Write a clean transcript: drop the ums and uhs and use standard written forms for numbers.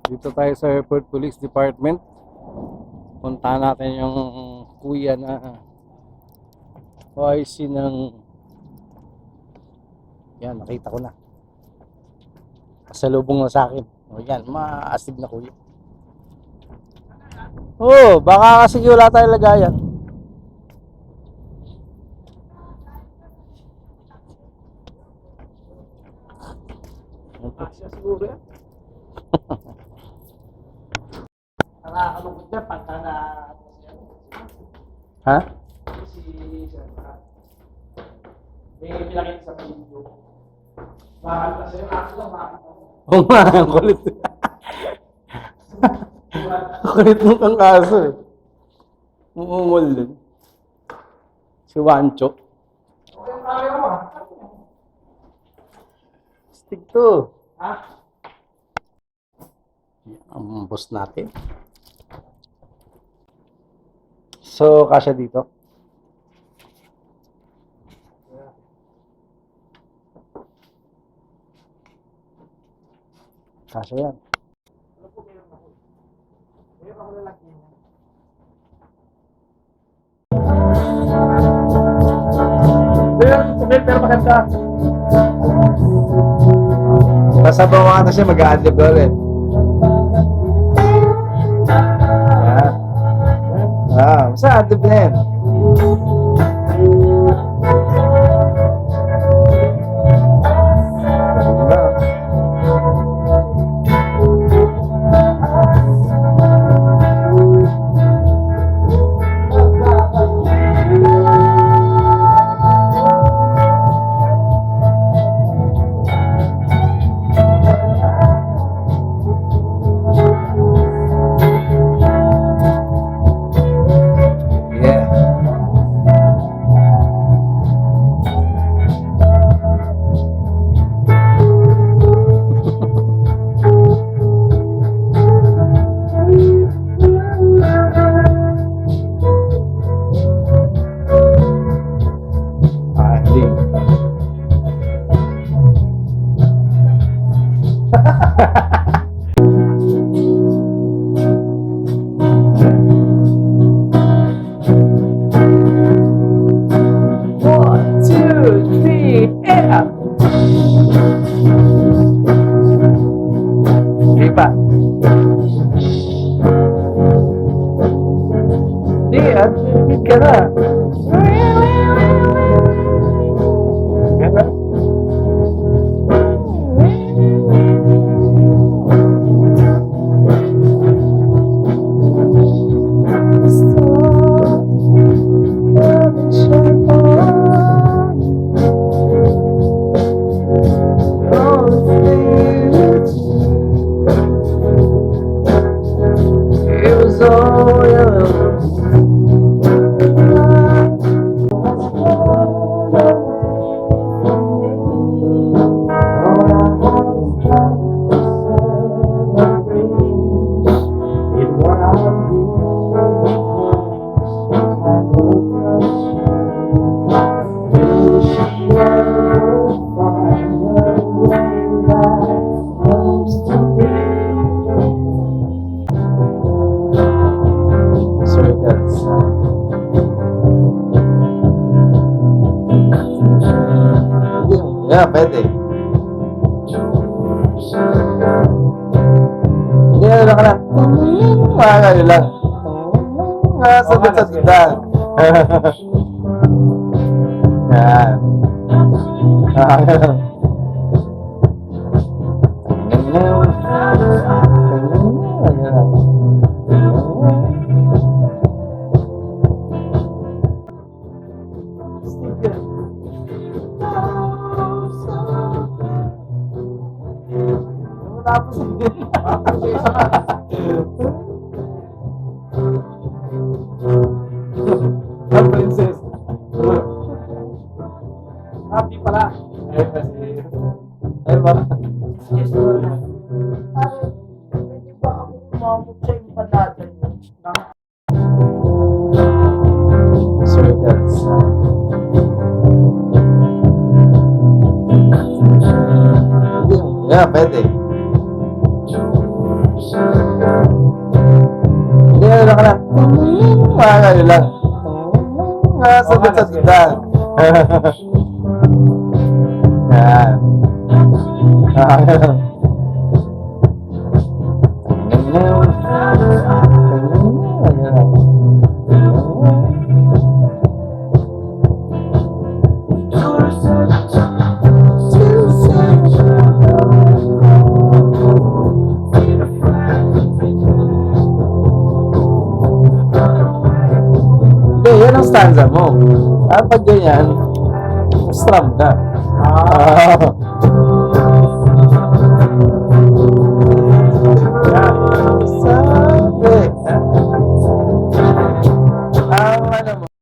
Dito tayo sa Airport Police Department. Punta natin yung kuya na OIC ng... Yan, nakita ko na. Kasalubong na sa akin. O yan, maastig na kuya. Oo, baka kasi wala tayong lagayan. Asya siguro yan. Nakakalungkot yan pagka na Ha? si Sir may pinakita sa video. Bakal kasi yung ako lang makakita mo. Oo nga, ang kulit. Ang kulit nung kang kaso eh. Muungol din. Si Wancho. Okay, yung camera mo. Stick to. Ha? Ang boss natin. So, kasya dito. Kasya yan. Ano po meron ako? Meron ako lalaki niya. Pero maganda. Sasabaw nga na siya, mag-a-adlib ulit. Basta adlib na yan. Pa. Di, admit ka na. Ganda. Yeah, pwede. Hindi, ano ka na. Mga kayo lang. Sabit-sabitan. Yan. Tapos ang princess. Happy pala. Eh kasi. Ay ba? Yes, pwede ba ako kumamot sa yung padatan mo? Circles. Yeah, pwede. Hindi ano lang ka lang. Mga ano lang. Mga sagot-sagotan. Yan. Hindi, yan ang stanza mo. Pag ganyan, strum ka. Ah,